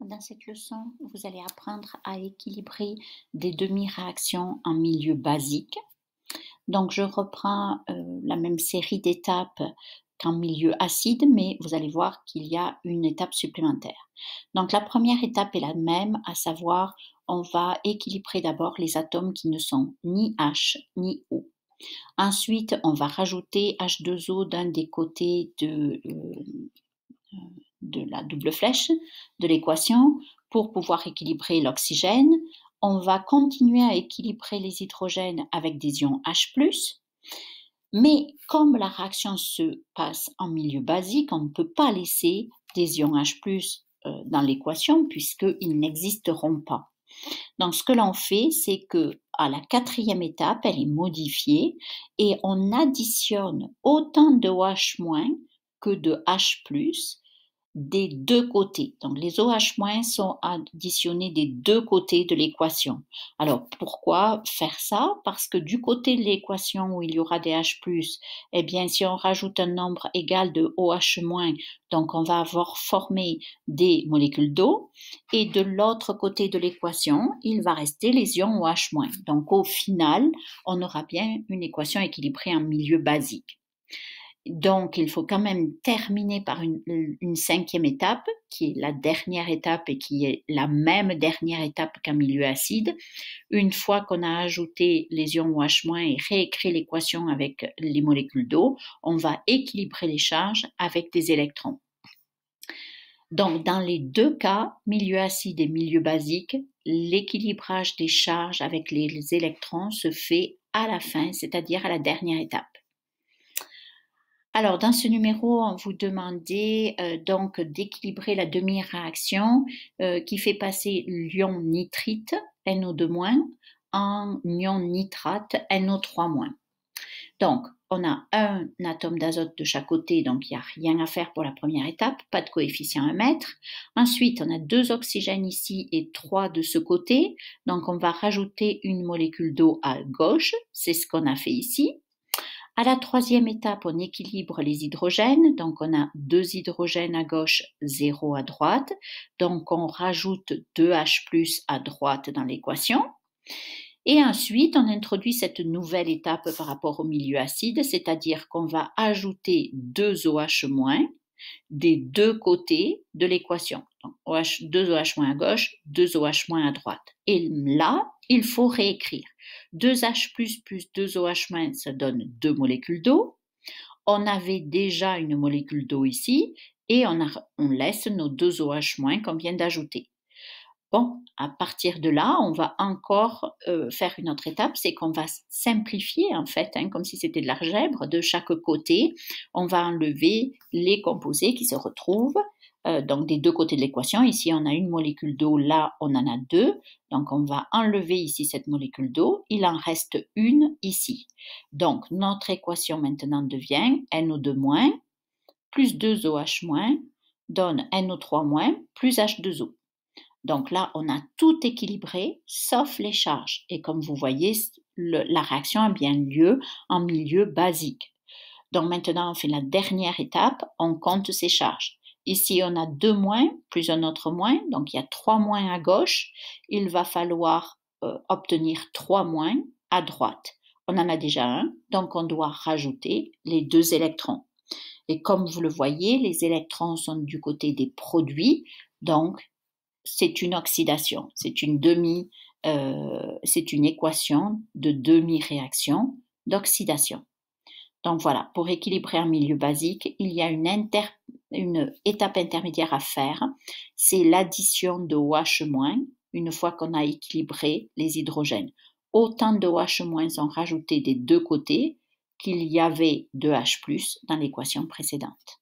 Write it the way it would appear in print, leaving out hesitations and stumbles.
Dans cette leçon, vous allez apprendre à équilibrer des demi-réactions en milieu basique. Donc, je reprends la même série d'étapes qu'en milieu acide, mais vous allez voir qu'il y a une étape supplémentaire. Donc, la première étape est la même, à savoir, on va équilibrer d'abord les atomes qui ne sont ni H ni O. Ensuite, on va rajouter H2O d'un des côtés de la double flèche de l'équation pour pouvoir équilibrer l'oxygène. On va continuer à équilibrer les hydrogènes avec des ions H+, mais comme la réaction se passe en milieu basique, on ne peut pas laisser des ions H+, dans l'équation puisqu'ils n'existeront pas. Donc, ce que l'on fait, c'est que à la quatrième étape, elle est modifiée et on additionne autant de OH- que de H+, des deux côtés. Donc, les OH- sont additionnés des deux côtés de l'équation. Alors, pourquoi faire ça? Parce que du côté de l'équation où il y aura des H+, eh bien, si on rajoute un nombre égal de OH-, donc on va avoir formé des molécules d'eau. Et de l'autre côté de l'équation, il va rester les ions OH-. Donc, au final, on aura bien une équation équilibrée en milieu basique. Donc, il faut quand même terminer par une cinquième étape, qui est la dernière étape et qui est la même dernière étape qu'un milieu acide. Une fois qu'on a ajouté les ions OH- et réécrit l'équation avec les molécules d'eau, on va équilibrer les charges avec des électrons. Donc, dans les deux cas, milieu acide et milieu basique, l'équilibrage des charges avec les électrons se fait à la fin, c'est-à-dire à la dernière étape. Alors, dans ce numéro, on vous demandait donc d'équilibrer la demi-réaction qui fait passer l'ion nitrite, NO2-, en ion nitrate, NO3-. Donc, on a un atome d'azote de chaque côté, donc il n'y a rien à faire pour la première étape, pas de coefficient à mettre. Ensuite, on a 2 oxygènes ici et 3 de ce côté, donc on va rajouter une molécule d'eau à gauche, c'est ce qu'on a fait ici. À la troisième étape, on équilibre les hydrogènes. Donc, on a 2 hydrogènes à gauche, 0 à droite. Donc, on rajoute 2 H+ à droite dans l'équation. Et ensuite, on introduit cette nouvelle étape par rapport au milieu acide, c'est-à-dire qu'on va ajouter 2 OH- des deux côtés de l'équation. Donc, 2 OH- à gauche, 2 OH- à droite. Et là, il faut réécrire. 2H++ plus 2 OH-, ça donne 2 molécules d'eau. On avait déjà une molécule d'eau ici et on laisse nos 2 OH- qu'on vient d'ajouter. Bon, à partir de là, on va encore faire une autre étape, c'est qu'on va simplifier en fait, comme si c'était de l'algèbre, de chaque côté. On va enlever les composés qui se retrouvent donc des deux côtés de l'équation. Ici, on a une molécule d'eau, là, on en a 2. Donc, on va enlever ici cette molécule d'eau. Il en reste une ici. Donc, notre équation maintenant devient NO2- plus 2 OH- donne NO3- plus H2O. Donc là, on a tout équilibré, sauf les charges. Et comme vous voyez, la réaction a bien lieu en milieu basique. Donc maintenant, on fait la dernière étape, on compte ces charges. Ici, on a 2 moins, plus un autre moins, donc il y a 3 moins à gauche. Il va falloir obtenir 3 moins à droite. On en a déjà un, donc on doit rajouter les 2 électrons. Et comme vous le voyez, les électrons sont du côté des produits, donc c'est une oxydation, c'est une équation de demi-réaction d'oxydation. Donc voilà, pour équilibrer un milieu basique, il y a une étape intermédiaire à faire, c'est l'addition de OH- une fois qu'on a équilibré les hydrogènes. Autant de OH- sont rajoutés des deux côtés qu'il y avait de H+ dans l'équation précédente.